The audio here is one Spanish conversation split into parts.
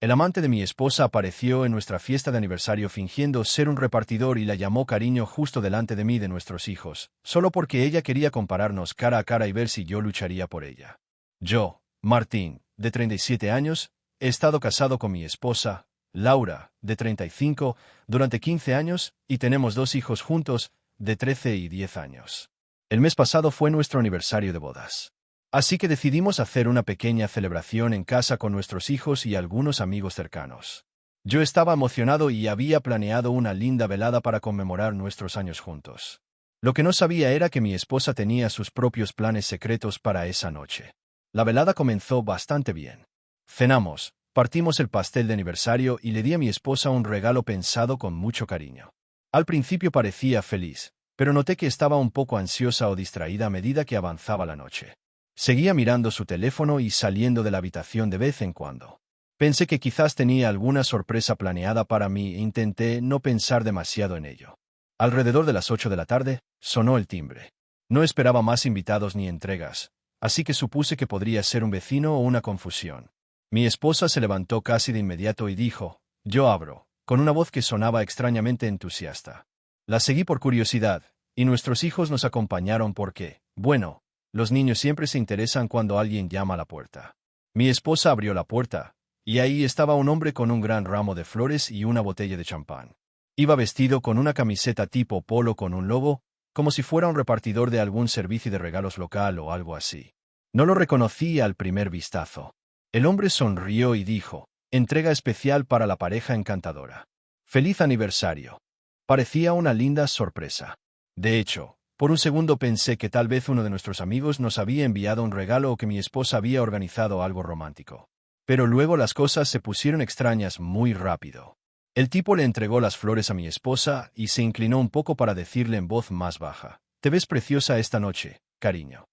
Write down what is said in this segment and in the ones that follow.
El amante de mi esposa apareció en nuestra fiesta de aniversario fingiendo ser un repartidor y la llamó cariño justo delante de mí y de nuestros hijos, solo porque ella quería compararnos cara a cara y ver si yo lucharía por ella. Yo, Martín, de 37 años, he estado casado con mi esposa, Laura, de 35, durante 15 años, y tenemos 2 hijos juntos, de 13 y 10 años. El mes pasado fue nuestro aniversario de bodas. Así que decidimos hacer una pequeña celebración en casa con nuestros hijos y algunos amigos cercanos. Yo estaba emocionado y había planeado una linda velada para conmemorar nuestros años juntos. Lo que no sabía era que mi esposa tenía sus propios planes secretos para esa noche. La velada comenzó bastante bien. Cenamos, partimos el pastel de aniversario y le di a mi esposa un regalo pensado con mucho cariño. Al principio parecía feliz, pero noté que estaba un poco ansiosa o distraída a medida que avanzaba la noche. Seguía mirando su teléfono y saliendo de la habitación de vez en cuando. Pensé que quizás tenía alguna sorpresa planeada para mí e intenté no pensar demasiado en ello. Alrededor de las 8 de la tarde, sonó el timbre. No esperaba más invitados ni entregas, así que supuse que podría ser un vecino o una confusión. Mi esposa se levantó casi de inmediato y dijo, «Yo abro», con una voz que sonaba extrañamente entusiasta. La seguí por curiosidad, y nuestros hijos nos acompañaron porque, bueno, los niños siempre se interesan cuando alguien llama a la puerta. Mi esposa abrió la puerta, y ahí estaba un hombre con un gran ramo de flores y una botella de champán. Iba vestido con una camiseta tipo polo con un logo, como si fuera un repartidor de algún servicio de regalos local o algo así. No lo reconocí al primer vistazo. El hombre sonrió y dijo, «Entrega especial para la pareja encantadora. ¡Feliz aniversario!». Parecía una linda sorpresa. De hecho, por un segundo pensé que tal vez uno de nuestros amigos nos había enviado un regalo o que mi esposa había organizado algo romántico. Pero luego las cosas se pusieron extrañas muy rápido. El tipo le entregó las flores a mi esposa y se inclinó un poco para decirle en voz más baja, «Te ves preciosa esta noche, cariño».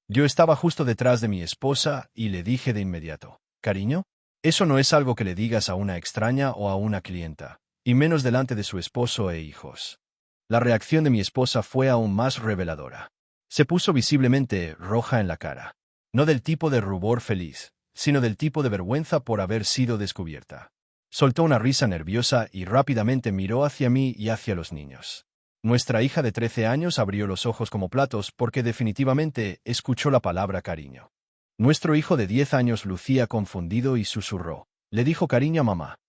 Yo estaba justo detrás de mi esposa y le dije de inmediato, «¿Cariño? Eso no es algo que le digas a una extraña o a una clienta, y menos delante de su esposo e hijos». La reacción de mi esposa fue aún más reveladora. Se puso visiblemente roja en la cara. No del tipo de rubor feliz, sino del tipo de vergüenza por haber sido descubierta. Soltó una risa nerviosa y rápidamente miró hacia mí y hacia los niños. Nuestra hija de 13 años abrió los ojos como platos porque definitivamente escuchó la palabra cariño. Nuestro hijo de 10 años lucía confundido y susurró, «Le dijo cariño a mamá».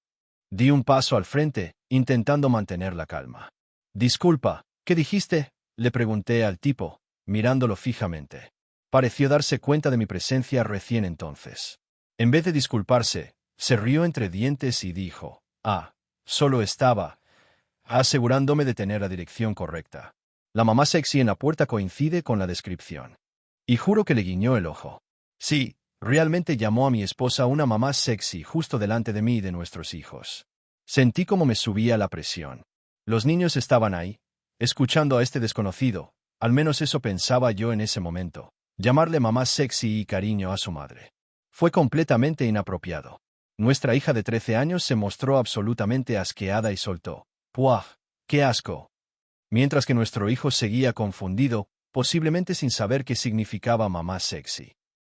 Di un paso al frente, intentando mantener la calma. «Disculpa, ¿qué dijiste?», le pregunté al tipo, mirándolo fijamente. Pareció darse cuenta de mi presencia recién entonces. En vez de disculparse, se rió entre dientes y dijo, «Ah, solo estaba asegurándome de tener la dirección correcta. La mamá sexy en la puerta coincide con la descripción». Y juro que le guiñó el ojo. Sí, realmente llamó a mi esposa una mamá sexy justo delante de mí y de nuestros hijos. Sentí como me subía la presión. Los niños estaban ahí, escuchando a este desconocido, al menos eso pensaba yo en ese momento, llamarle mamá sexy y cariño a su madre. Fue completamente inapropiado. Nuestra hija de 13 años se mostró absolutamente asqueada y soltó, «¡Puah! ¡Qué asco!». Mientras que nuestro hijo seguía confundido, posiblemente sin saber qué significaba mamá sexy.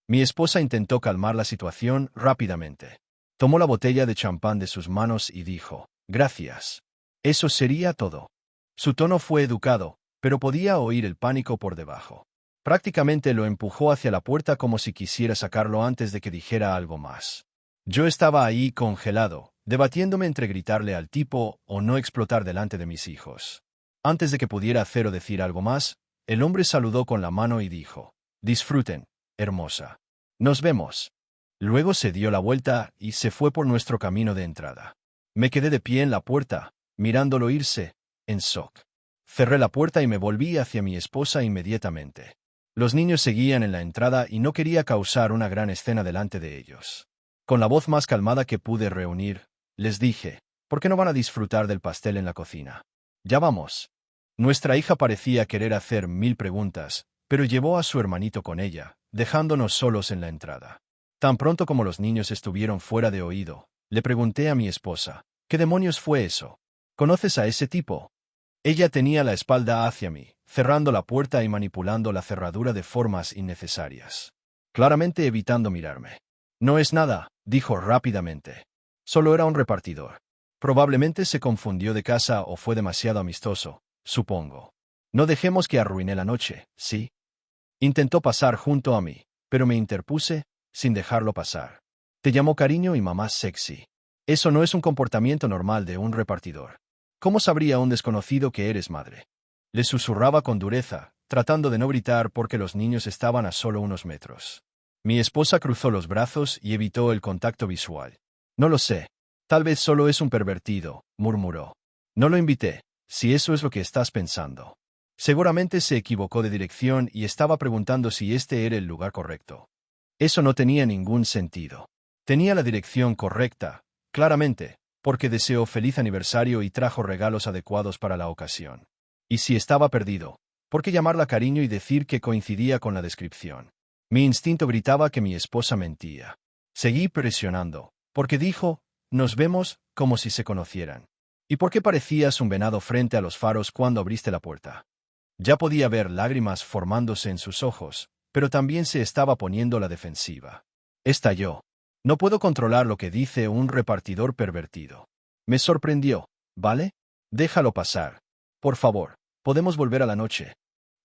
Mi esposa intentó calmar la situación rápidamente. Tomó la botella de champán de sus manos y dijo, «Gracias. Eso sería todo». Su tono fue educado, pero podía oír el pánico por debajo. Prácticamente lo empujó hacia la puerta como si quisiera sacarlo antes de que dijera algo más. Yo estaba ahí congelado, debatiéndome entre gritarle al tipo o no explotar delante de mis hijos. Antes de que pudiera hacer o decir algo más, el hombre saludó con la mano y dijo, «Disfruten, hermosa. Nos vemos». Luego se dio la vuelta y se fue por nuestro camino de entrada. Me quedé de pie en la puerta, mirándolo irse, en shock. Cerré la puerta y me volví hacia mi esposa inmediatamente. Los niños seguían en la entrada y no quería causar una gran escena delante de ellos. Con la voz más calmada que pude reunir, les dije, «¿Por qué no van a disfrutar del pastel en la cocina? Ya vamos». Nuestra hija parecía querer hacer 1000 preguntas, pero llevó a su hermanito con ella, dejándonos solos en la entrada. Tan pronto como los niños estuvieron fuera de oído, le pregunté a mi esposa, «¿Qué demonios fue eso? ¿Conoces a ese tipo?». Ella tenía la espalda hacia mí, cerrando la puerta y manipulando la cerradura de formas innecesarias, claramente evitando mirarme. «No es nada», dijo rápidamente. Solo era un repartidor. Probablemente se confundió de casa o fue demasiado amistoso, supongo. No dejemos que arruine la noche, ¿sí? Intentó pasar junto a mí, pero me interpuse, sin dejarlo pasar. Te llamó cariño y mamá sexy. Eso no es un comportamiento normal de un repartidor. ¿Cómo sabría un desconocido que eres madre? Le susurraba con dureza, tratando de no gritar porque los niños estaban a solo unos metros. Mi esposa cruzó los brazos y evitó el contacto visual. No lo sé. Tal vez solo es un pervertido, murmuró. No lo invité, si eso es lo que estás pensando. Seguramente se equivocó de dirección y estaba preguntando si este era el lugar correcto. Eso no tenía ningún sentido. Tenía la dirección correcta, claramente, porque deseó feliz aniversario y trajo regalos adecuados para la ocasión. Y si estaba perdido, ¿por qué llamarla cariño y decir que coincidía con la descripción? Mi instinto gritaba que mi esposa mentía. Seguí presionando, porque dijo, nos vemos, como si se conocieran. ¿Y por qué parecías un venado frente a los faros cuando abriste la puerta? Ya podía ver lágrimas formándose en sus ojos, pero también se estaba poniendo la defensiva. Estalló. No puedo controlar lo que dice un repartidor pervertido. Me sorprendió, ¿vale? Déjalo pasar. Por favor, podemos volver a la noche.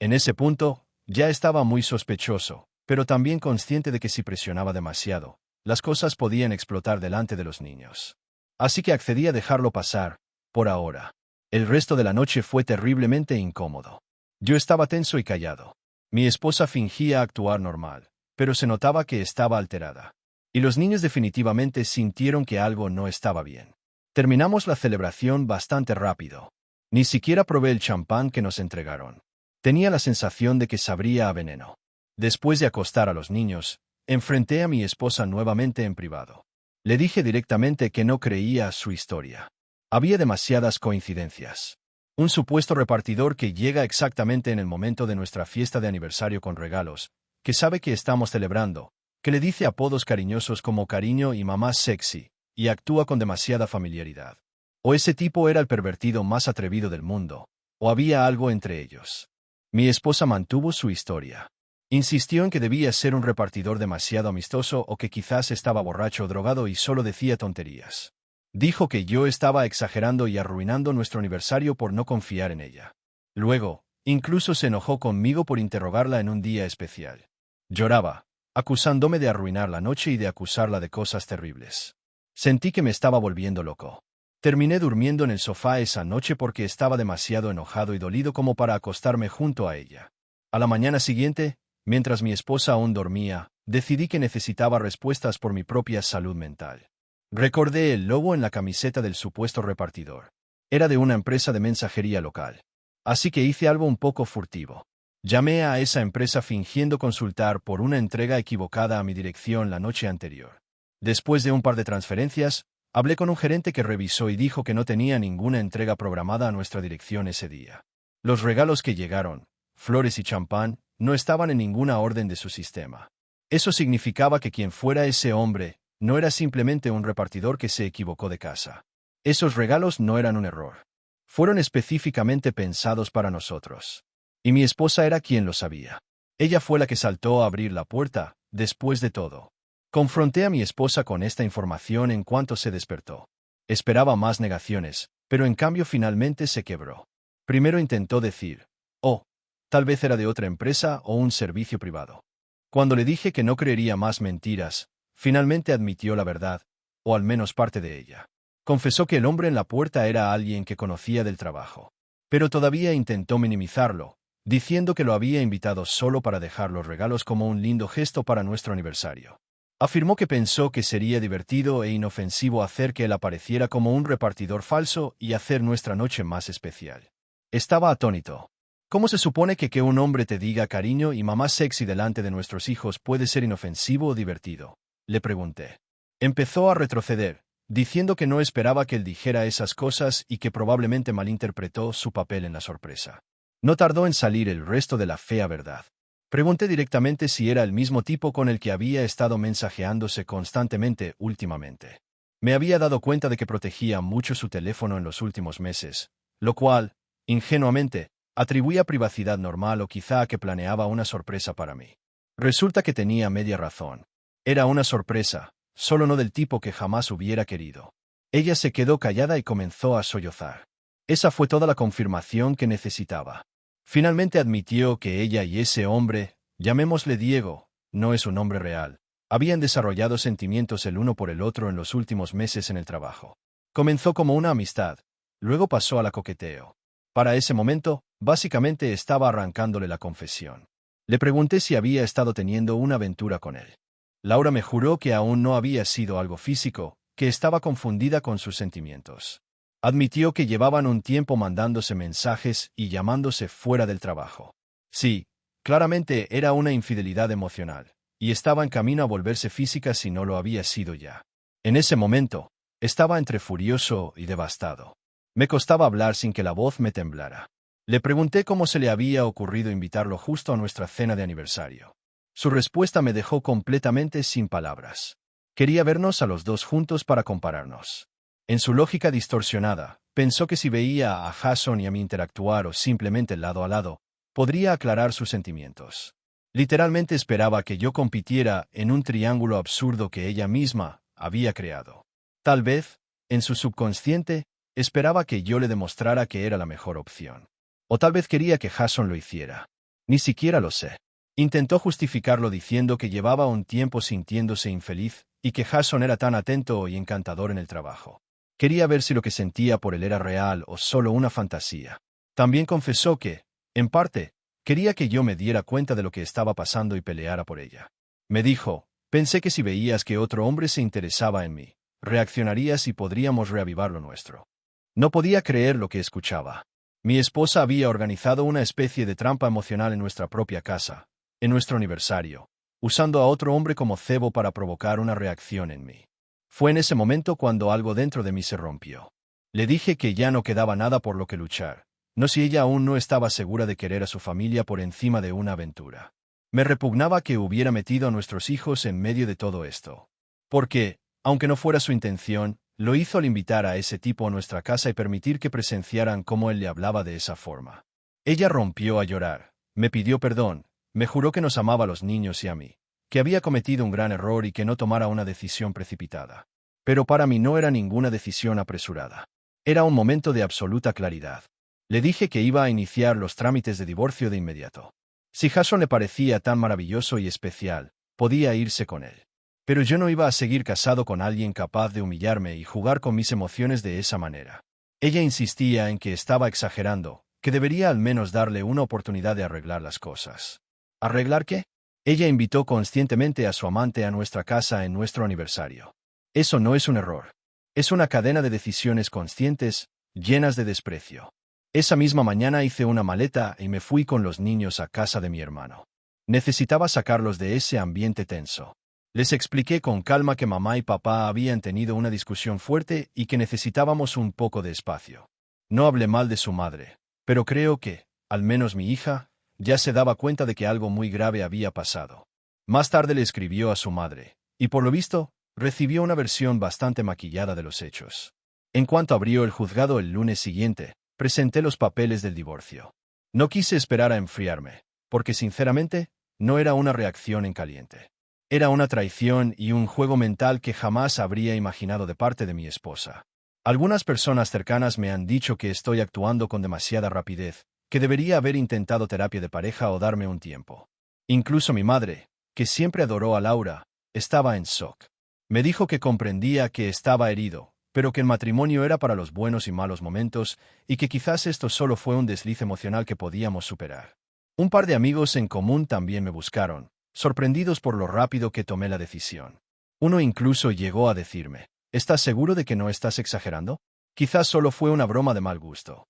En ese punto, ya estaba muy sospechoso, pero también consciente de que si presionaba demasiado, las cosas podían explotar delante de los niños. Así que accedí a dejarlo pasar, por ahora. El resto de la noche fue terriblemente incómodo. Yo estaba tenso y callado. Mi esposa fingía actuar normal, pero se notaba que estaba alterada. Y los niños definitivamente sintieron que algo no estaba bien. Terminamos la celebración bastante rápido. Ni siquiera probé el champán que nos entregaron. Tenía la sensación de que sabría a veneno. Después de acostar a los niños, enfrenté a mi esposa nuevamente en privado. Le dije directamente que no creía su historia. Había demasiadas coincidencias. Un supuesto repartidor que llega exactamente en el momento de nuestra fiesta de aniversario con regalos, que sabe que estamos celebrando, que le dice apodos cariñosos como cariño y mamá sexy, y actúa con demasiada familiaridad. O ese tipo era el pervertido más atrevido del mundo, o había algo entre ellos. Mi esposa mantuvo su historia. Insistió en que debía ser un repartidor demasiado amistoso o que quizás estaba borracho o drogado y solo decía tonterías. Dijo que yo estaba exagerando y arruinando nuestro aniversario por no confiar en ella. Luego, incluso se enojó conmigo por interrogarla en un día especial. Lloraba, acusándome de arruinar la noche y de acusarla de cosas terribles. Sentí que me estaba volviendo loco. Terminé durmiendo en el sofá esa noche porque estaba demasiado enojado y dolido como para acostarme junto a ella. A la mañana siguiente, mientras mi esposa aún dormía, decidí que necesitaba respuestas por mi propia salud mental. Recordé el logo en la camiseta del supuesto repartidor. Era de una empresa de mensajería local. Así que hice algo un poco furtivo. Llamé a esa empresa fingiendo consultar por una entrega equivocada a mi dirección la noche anterior. Después de un par de transferencias, hablé con un gerente que revisó y dijo que no tenía ninguna entrega programada a nuestra dirección ese día. Los regalos que llegaron, flores y champán, no estaban en ninguna orden de su sistema. Eso significaba que quien fuera ese hombre, no era simplemente un repartidor que se equivocó de casa. Esos regalos no eran un error. Fueron específicamente pensados para nosotros. Y mi esposa era quien lo sabía. Ella fue la que saltó a abrir la puerta, después de todo. Confronté a mi esposa con esta información en cuanto se despertó. Esperaba más negaciones, pero en cambio finalmente se quebró. Primero intentó decir, oh, tal vez era de otra empresa o un servicio privado. Cuando le dije que no creería más mentiras, finalmente admitió la verdad, o al menos parte de ella. Confesó que el hombre en la puerta era alguien que conocía del trabajo. Pero todavía intentó minimizarlo, diciendo que lo había invitado solo para dejar los regalos como un lindo gesto para nuestro aniversario. Afirmó que pensó que sería divertido e inofensivo hacer que él apareciera como un repartidor falso y hacer nuestra noche más especial. Estaba atónito. ¿Cómo se supone que un hombre te diga cariño y mamá sexy delante de nuestros hijos puede ser inofensivo o divertido? Le pregunté. Empezó a retroceder, diciendo que no esperaba que él dijera esas cosas y que probablemente malinterpretó su papel en la sorpresa. No tardó en salir el resto de la fea verdad. Pregunté directamente si era el mismo tipo con el que había estado mensajeándose constantemente últimamente. Me había dado cuenta de que protegía mucho su teléfono en los últimos meses, lo cual, ingenuamente, atribuía privacidad normal o quizá a que planeaba una sorpresa para mí. Resulta que tenía media razón. Era una sorpresa, solo no del tipo que jamás hubiera querido. Ella se quedó callada y comenzó a sollozar. Esa fue toda la confirmación que necesitaba. Finalmente admitió que ella y ese hombre, llamémosle Diego, no es un nombre real, habían desarrollado sentimientos el uno por el otro en los últimos meses en el trabajo. Comenzó como una amistad, luego pasó a la coqueteo. Para ese momento, básicamente estaba arrancándole la confesión. Le pregunté si había estado teniendo una aventura con él. Laura me juró que aún no había sido algo físico, que estaba confundida con sus sentimientos. Admitió que llevaban un tiempo mandándose mensajes y llamándose fuera del trabajo. Sí, claramente era una infidelidad emocional, y estaba en camino a volverse física si no lo había sido ya. En ese momento, estaba entre furioso y devastado. Me costaba hablar sin que la voz me temblara. Le pregunté cómo se le había ocurrido invitarlo justo a nuestra cena de aniversario. Su respuesta me dejó completamente sin palabras. Quería vernos a los dos juntos para compararnos. En su lógica distorsionada, pensó que si veía a Jason y a mí interactuar o simplemente lado a lado, podría aclarar sus sentimientos. Literalmente esperaba que yo compitiera en un triángulo absurdo que ella misma había creado. Tal vez, en su subconsciente, esperaba que yo le demostrara que era la mejor opción. O tal vez quería que Jason lo hiciera. Ni siquiera lo sé. Intentó justificarlo diciendo que llevaba un tiempo sintiéndose infeliz y que Jason era tan atento y encantador en el trabajo. Quería ver si lo que sentía por él era real o solo una fantasía. También confesó que, en parte, quería que yo me diera cuenta de lo que estaba pasando y peleara por ella. Me dijo, pensé que si veías que otro hombre se interesaba en mí, reaccionarías y podríamos reavivar lo nuestro. No podía creer lo que escuchaba. Mi esposa había organizado una especie de trampa emocional en nuestra propia casa, en nuestro aniversario, usando a otro hombre como cebo para provocar una reacción en mí. Fue en ese momento cuando algo dentro de mí se rompió. Le dije que ya no quedaba nada por lo que luchar, no si ella aún no estaba segura de querer a su familia por encima de una aventura. Me repugnaba que hubiera metido a nuestros hijos en medio de todo esto. Porque, aunque no fuera su intención, lo hizo al invitar a ese tipo a nuestra casa y permitir que presenciaran cómo él le hablaba de esa forma. Ella rompió a llorar, me pidió perdón, me juró que nos amaba a los niños y a mí, que había cometido un gran error y que no tomara una decisión precipitada. Pero para mí no era ninguna decisión apresurada. Era un momento de absoluta claridad. Le dije que iba a iniciar los trámites de divorcio de inmediato. Si Jason le parecía tan maravilloso y especial, podía irse con él. Pero yo no iba a seguir casado con alguien capaz de humillarme y jugar con mis emociones de esa manera. Ella insistía en que estaba exagerando, que debería al menos darle una oportunidad de arreglar las cosas. ¿Arreglar qué? Ella invitó conscientemente a su amante a nuestra casa en nuestro aniversario. Eso no es un error. Es una cadena de decisiones conscientes, llenas de desprecio. Esa misma mañana hice una maleta y me fui con los niños a casa de mi hermano. Necesitaba sacarlos de ese ambiente tenso. Les expliqué con calma que mamá y papá habían tenido una discusión fuerte y que necesitábamos un poco de espacio. No hablé mal de su madre, pero creo que, al menos mi hija, ya se daba cuenta de que algo muy grave había pasado. Más tarde le escribió a su madre, y por lo visto, recibió una versión bastante maquillada de los hechos. En cuanto abrió el juzgado el lunes siguiente, presenté los papeles del divorcio. No quise esperar a enfriarme, porque sinceramente, no era una reacción en caliente. Era una traición y un juego mental que jamás habría imaginado de parte de mi esposa. Algunas personas cercanas me han dicho que estoy actuando con demasiada rapidez, que debería haber intentado terapia de pareja o darme un tiempo. Incluso mi madre, que siempre adoró a Laura, estaba en shock. Me dijo que comprendía que estaba herido, pero que el matrimonio era para los buenos y malos momentos, y que quizás esto solo fue un desliz emocional que podíamos superar. Un par de amigos en común también me buscaron, sorprendidos por lo rápido que tomé la decisión. Uno incluso llegó a decirme, ¿estás seguro de que no estás exagerando? Quizás solo fue una broma de mal gusto.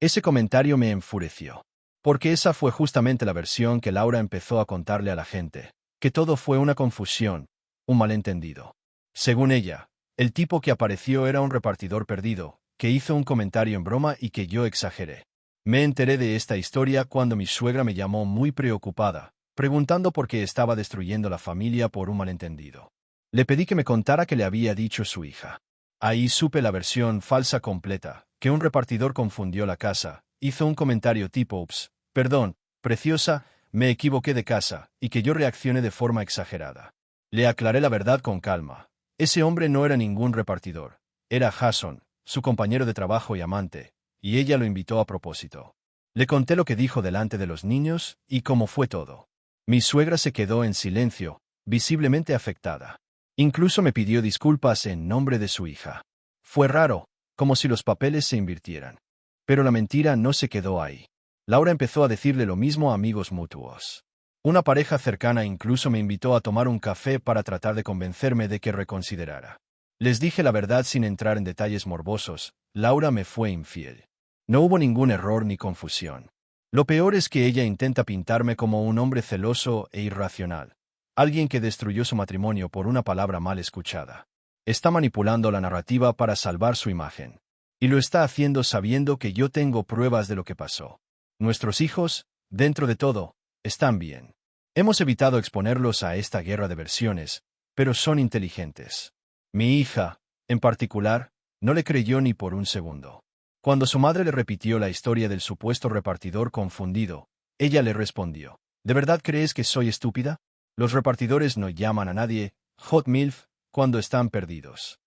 Ese comentario me enfureció, porque esa fue justamente la versión que Laura empezó a contarle a la gente, que todo fue una confusión, un malentendido. Según ella, el tipo que apareció era un repartidor perdido, que hizo un comentario en broma y que yo exageré. Me enteré de esta historia cuando mi suegra me llamó muy preocupada, preguntando por qué estaba destruyendo la familia por un malentendido. Le pedí que me contara qué le había dicho su hija. Ahí supe la versión falsa completa, que un repartidor confundió la casa, hizo un comentario tipo ups, perdón, preciosa, me equivoqué de casa, y que yo reaccioné de forma exagerada. Le aclaré la verdad con calma. Ese hombre no era ningún repartidor. Era Jason, su compañero de trabajo y amante, y ella lo invitó a propósito. Le conté lo que dijo delante de los niños y cómo fue todo. Mi suegra se quedó en silencio, visiblemente afectada. Incluso me pidió disculpas en nombre de su hija. Fue raro, como si los papeles se invirtieran. Pero la mentira no se quedó ahí. Laura empezó a decirle lo mismo a amigos mutuos. Una pareja cercana incluso me invitó a tomar un café para tratar de convencerme de que reconsiderara. Les dije la verdad sin entrar en detalles morbosos: Laura me fue infiel. No hubo ningún error ni confusión. Lo peor es que ella intenta pintarme como un hombre celoso e irracional. Alguien que destruyó su matrimonio por una palabra mal escuchada. Está manipulando la narrativa para salvar su imagen. Y lo está haciendo sabiendo que yo tengo pruebas de lo que pasó. Nuestros hijos, dentro de todo, están bien. Hemos evitado exponerlos a esta guerra de versiones, pero son inteligentes. Mi hija, en particular, no le creyó ni por un segundo. Cuando su madre le repitió la historia del supuesto repartidor confundido, ella le respondió: ¿De verdad crees que soy estúpida? Los repartidores no llaman a nadie hot milf cuando están perdidos.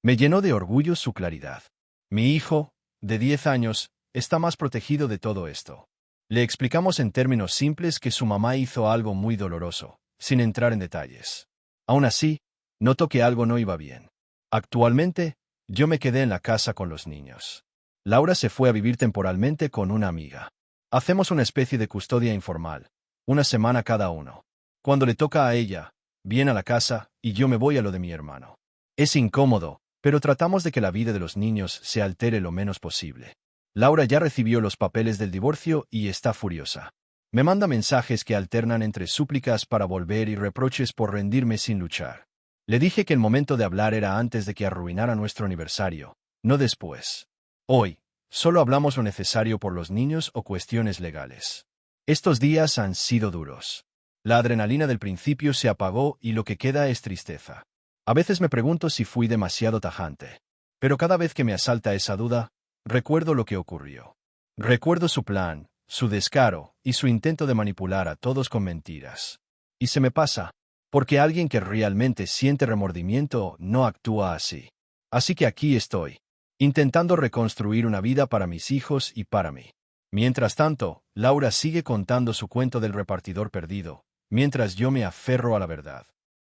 Me llenó de orgullo su claridad. Mi hijo, de 10 años, está más protegido de todo esto. Le explicamos en términos simples que su mamá hizo algo muy doloroso, sin entrar en detalles. Aún así, notó que algo no iba bien. Actualmente, yo me quedé en la casa con los niños. Laura se fue a vivir temporalmente con una amiga. Hacemos una especie de custodia informal, una semana cada uno. Cuando le toca a ella, viene a la casa y yo me voy a lo de mi hermano. Es incómodo, pero tratamos de que la vida de los niños se altere lo menos posible. Laura ya recibió los papeles del divorcio y está furiosa. Me manda mensajes que alternan entre súplicas para volver y reproches por rendirme sin luchar. Le dije que el momento de hablar era antes de que arruinara nuestro aniversario, no después. Hoy, solo hablamos lo necesario por los niños o cuestiones legales. Estos días han sido duros. La adrenalina del principio se apagó y lo que queda es tristeza. A veces me pregunto si fui demasiado tajante. Pero cada vez que me asalta esa duda, recuerdo lo que ocurrió. Recuerdo su plan, su descaro y su intento de manipular a todos con mentiras. Y se me pasa, porque alguien que realmente siente remordimiento no actúa así. Así que aquí estoy, intentando reconstruir una vida para mis hijos y para mí. Mientras tanto, Laura sigue contando su cuento del repartidor perdido, mientras yo me aferro a la verdad.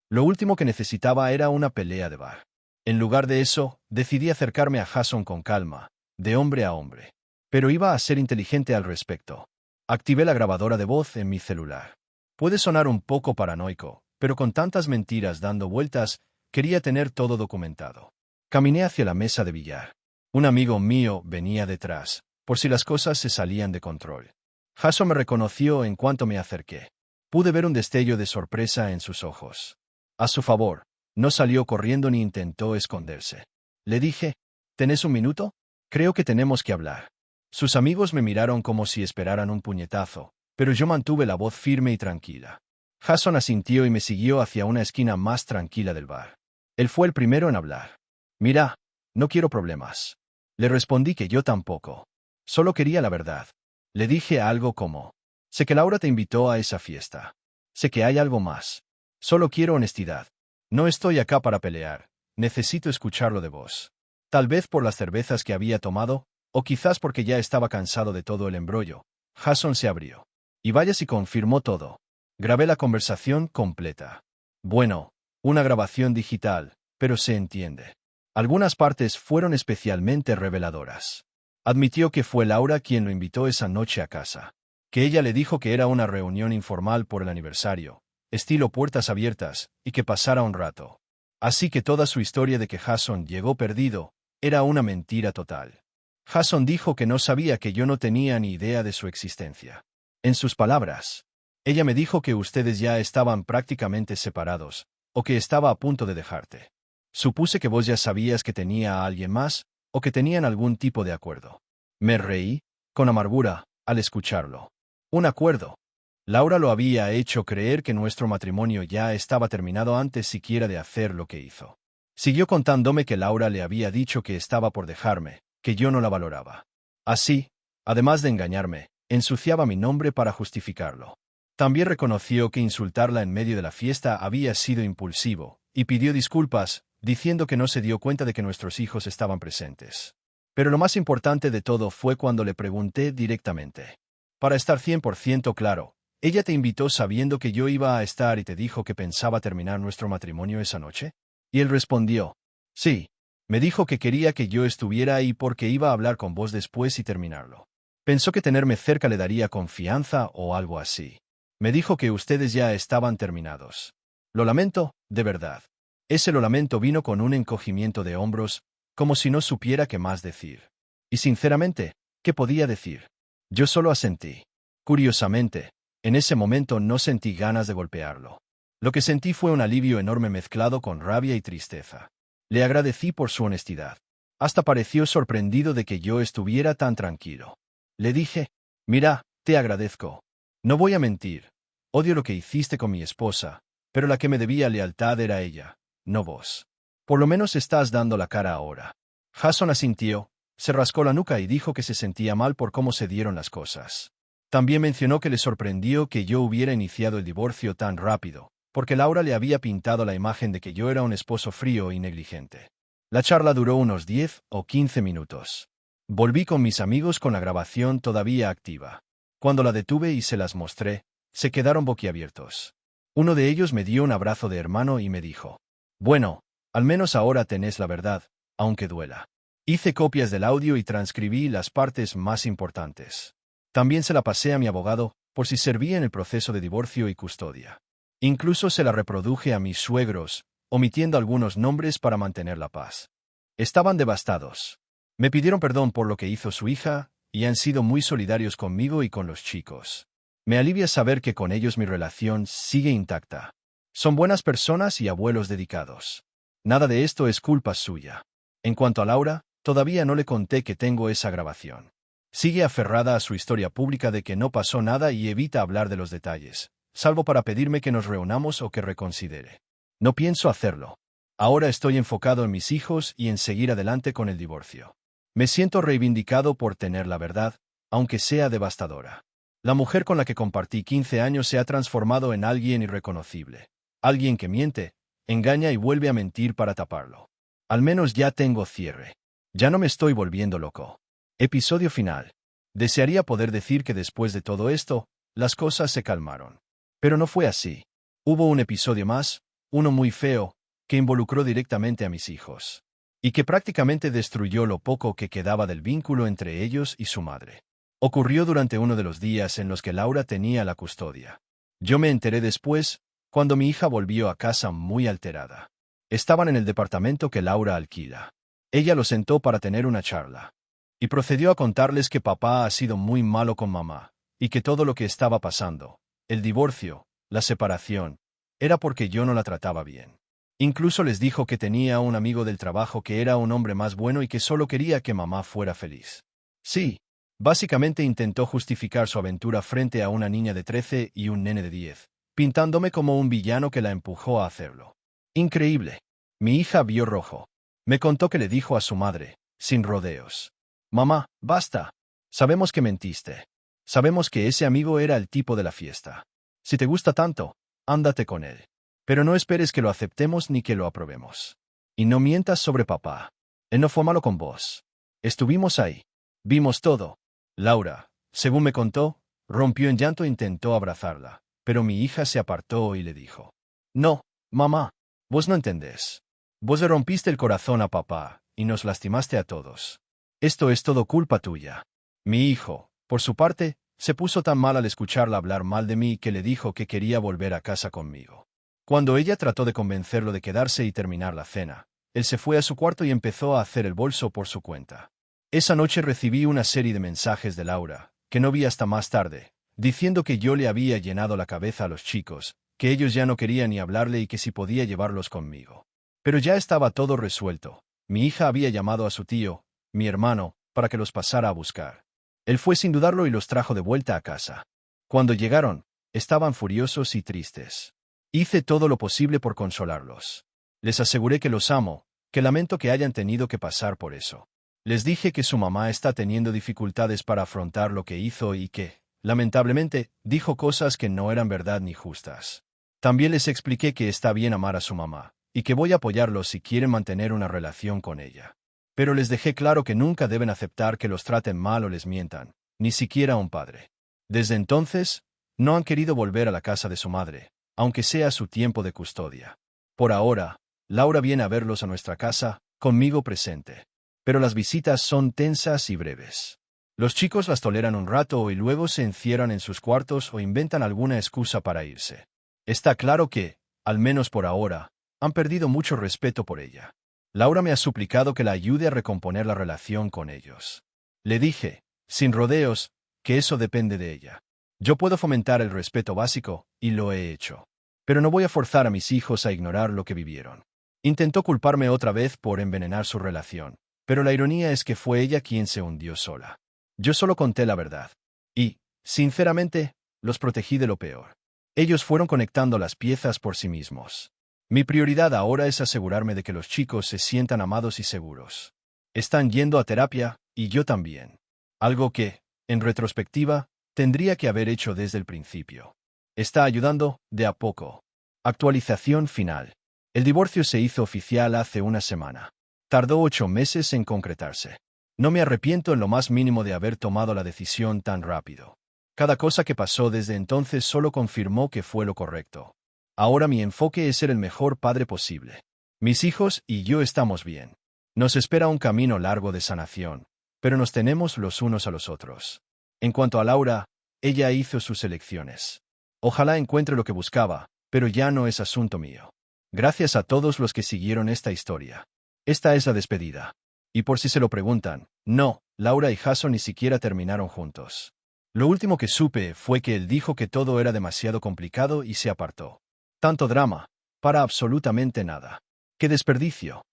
Lo último que necesitaba era una pelea de bar. En lugar de eso, decidí acercarme a Jason con calma, de hombre a hombre. Pero iba a ser inteligente al respecto. Activé la grabadora de voz en mi celular. Puede sonar un poco paranoico, pero con tantas mentiras dando vueltas, quería tener todo documentado. Caminé hacia la mesa de billar. Un amigo mío venía detrás, por si las cosas se salían de control. Jason me reconoció en cuanto me acerqué. Pude ver un destello de sorpresa en sus ojos. A su favor, no salió corriendo ni intentó esconderse. Le dije: ¿tenés un minuto? Creo que tenemos que hablar. Sus amigos me miraron como si esperaran un puñetazo, pero yo mantuve la voz firme y tranquila. Jason asintió y me siguió hacia una esquina más tranquila del bar. Él fue el primero en hablar. Mira, no quiero problemas. Le respondí que yo tampoco. Solo quería la verdad. Le dije algo como: sé que Laura te invitó a esa fiesta. Sé que hay algo más. Solo quiero honestidad. No estoy acá para pelear. Necesito escucharlo de vos. Tal vez por las cervezas que había tomado, o quizás porque ya estaba cansado de todo el embrollo. Jason se abrió. Y vaya si confirmó todo. Grabé la conversación completa. Bueno, una grabación digital, pero se entiende. Algunas partes fueron especialmente reveladoras. Admitió que fue Laura quien lo invitó esa noche a casa. Que ella le dijo que era una reunión informal por el aniversario, estilo puertas abiertas, y que pasara un rato. Así que toda su historia de que Jason llegó perdido era una mentira total. Jason dijo que no sabía que yo no tenía ni idea de su existencia. En sus palabras, ella me dijo que ustedes ya estaban prácticamente separados, o que estaba a punto de dejarte. Supuse que vos ya sabías que tenía a alguien más, o que tenían algún tipo de acuerdo. Me reí, con amargura, al escucharlo. ¿Un acuerdo? Laura lo había hecho creer que nuestro matrimonio ya estaba terminado antes siquiera de hacer lo que hizo. Siguió contándome que Laura le había dicho que estaba por dejarme, que yo no la valoraba. Así, además de engañarme, ensuciaba mi nombre para justificarlo. También reconoció que insultarla en medio de la fiesta había sido impulsivo, y pidió disculpas, diciendo que no se dio cuenta de que nuestros hijos estaban presentes. Pero lo más importante de todo fue cuando le pregunté directamente. Para estar 100% claro, ¿ella te invitó sabiendo que yo iba a estar y te dijo que pensaba terminar nuestro matrimonio esa noche? Y él respondió, sí. Me dijo que quería que yo estuviera ahí porque iba a hablar con vos después y terminarlo. Pensó que tenerme cerca le daría confianza o algo así. Me dijo que ustedes ya estaban terminados. Lo lamento, de verdad. Ese lo lamento vino con un encogimiento de hombros, como si no supiera qué más decir. Y sinceramente, ¿qué podía decir? Yo solo asentí. Curiosamente, en ese momento no sentí ganas de golpearlo. Lo que sentí fue un alivio enorme mezclado con rabia y tristeza. Le agradecí por su honestidad. Hasta pareció sorprendido de que yo estuviera tan tranquilo. Le dije, mira, te agradezco. No voy a mentir. Odio lo que hiciste con mi esposa, pero la que me debía lealtad era ella, no vos. Por lo menos estás dando la cara ahora. Jason asintió, se rascó la nuca y dijo que se sentía mal por cómo se dieron las cosas. También mencionó que le sorprendió que yo hubiera iniciado el divorcio tan rápido, porque Laura le había pintado la imagen de que yo era un esposo frío y negligente. La charla duró unos 10 o 15 minutos. Volví con mis amigos con la grabación todavía activa. Cuando la detuve y se las mostré, se quedaron boquiabiertos. Uno de ellos me dio un abrazo de hermano y me dijo, bueno, al menos ahora tenés la verdad, aunque duela. Hice copias del audio y transcribí las partes más importantes. También se la pasé a mi abogado, por si servía en el proceso de divorcio y custodia. Incluso se la reproduje a mis suegros, omitiendo algunos nombres para mantener la paz. Estaban devastados. Me pidieron perdón por lo que hizo su hija, y han sido muy solidarios conmigo y con los chicos. Me alivia saber que con ellos mi relación sigue intacta. Son buenas personas y abuelos dedicados. Nada de esto es culpa suya. En cuanto a Laura, todavía no le conté que tengo esa grabación. Sigue aferrada a su historia pública de que no pasó nada y evita hablar de los detalles, salvo para pedirme que nos reunamos o que reconsidere. No pienso hacerlo. Ahora estoy enfocado en mis hijos y en seguir adelante con el divorcio. Me siento reivindicado por tener la verdad, aunque sea devastadora. La mujer con la que compartí 15 años se ha transformado en alguien irreconocible. Alguien que miente, engaña y vuelve a mentir para taparlo. Al menos ya tengo cierre. Ya no me estoy volviendo loco. Episodio final. Desearía poder decir que después de todo esto, las cosas se calmaron. Pero no fue así. Hubo un episodio más, uno muy feo, que involucró directamente a mis hijos. Y que prácticamente destruyó lo poco que quedaba del vínculo entre ellos y su madre. Ocurrió durante uno de los días en los que Laura tenía la custodia. Yo me enteré después, cuando mi hija volvió a casa muy alterada. Estaban en el departamento que Laura alquila. Ella lo sentó para tener una charla. Y procedió a contarles que papá ha sido muy malo con mamá, y que todo lo que estaba pasando, el divorcio, la separación, era porque yo no la trataba bien. Incluso les dijo que tenía un amigo del trabajo que era un hombre más bueno y que solo quería que mamá fuera feliz. Sí, básicamente intentó justificar su aventura frente a una niña de 13 y un nene de 10, pintándome como un villano que la empujó a hacerlo. Increíble. Mi hija vio rojo. Me contó que le dijo a su madre, sin rodeos: mamá, basta. Sabemos que mentiste. Sabemos que ese amigo era el tipo de la fiesta. Si te gusta tanto, ándate con él. Pero no esperes que lo aceptemos ni que lo aprobemos. Y no mientas sobre papá. Él no fue malo con vos. Estuvimos ahí. Vimos todo. Laura, según me contó, rompió en llanto e intentó abrazarla, pero mi hija se apartó y le dijo: no, mamá, vos no entendés. Vos le rompiste el corazón a papá, y nos lastimaste a todos. Esto es todo culpa tuya. Mi hijo, por su parte, se puso tan mal al escucharla hablar mal de mí que le dijo que quería volver a casa conmigo. Cuando ella trató de convencerlo de quedarse y terminar la cena, él se fue a su cuarto y empezó a hacer el bolso por su cuenta. Esa noche recibí una serie de mensajes de Laura, que no vi hasta más tarde, diciendo que yo le había llenado la cabeza a los chicos, que ellos ya no querían ni hablarle y que si podía llevarlos conmigo. Pero ya estaba todo resuelto. Mi hija había llamado a su tío, mi hermano, para que los pasara a buscar. Él fue sin dudarlo y los trajo de vuelta a casa. Cuando llegaron, estaban furiosos y tristes. Hice todo lo posible por consolarlos. Les aseguré que los amo, que lamento que hayan tenido que pasar por eso. Les dije que su mamá está teniendo dificultades para afrontar lo que hizo y que, lamentablemente, dijo cosas que no eran verdad ni justas. También les expliqué que está bien amar a su mamá, y que voy a apoyarlos si quieren mantener una relación con ella. Pero les dejé claro que nunca deben aceptar que los traten mal o les mientan, ni siquiera a un padre. Desde entonces, no han querido volver a la casa de su madre, aunque sea su tiempo de custodia. Por ahora, Laura viene a verlos a nuestra casa, conmigo presente. Pero las visitas son tensas y breves. Los chicos las toleran un rato y luego se encierran en sus cuartos o inventan alguna excusa para irse. Está claro que, al menos por ahora, han perdido mucho respeto por ella. Laura me ha suplicado que la ayude a recomponer la relación con ellos. Le dije, sin rodeos, que eso depende de ella. Yo puedo fomentar el respeto básico, y lo he hecho. Pero no voy a forzar a mis hijos a ignorar lo que vivieron. Intentó culparme otra vez por envenenar su relación, pero la ironía es que fue ella quien se hundió sola. Yo solo conté la verdad. Y, sinceramente, los protegí de lo peor. Ellos fueron conectando las piezas por sí mismos. Mi prioridad ahora es asegurarme de que los chicos se sientan amados y seguros. Están yendo a terapia, y yo también. Algo que, en retrospectiva, tendría que haber hecho desde el principio. Está ayudando, de a poco. Actualización final. El divorcio se hizo oficial hace una semana. Tardó 8 meses en concretarse. No me arrepiento en lo más mínimo de haber tomado la decisión tan rápido. Cada cosa que pasó desde entonces solo confirmó que fue lo correcto. Ahora mi enfoque es ser el mejor padre posible. Mis hijos y yo estamos bien. Nos espera un camino largo de sanación, pero nos tenemos los unos a los otros. En cuanto a Laura, ella hizo sus elecciones. Ojalá encuentre lo que buscaba, pero ya no es asunto mío. Gracias a todos los que siguieron esta historia. Esta es la despedida. Y por si se lo preguntan, no, Laura y Jason ni siquiera terminaron juntos. Lo último que supe fue que él dijo que todo era demasiado complicado y se apartó. Tanto drama, para absolutamente nada. ¡Qué desperdicio!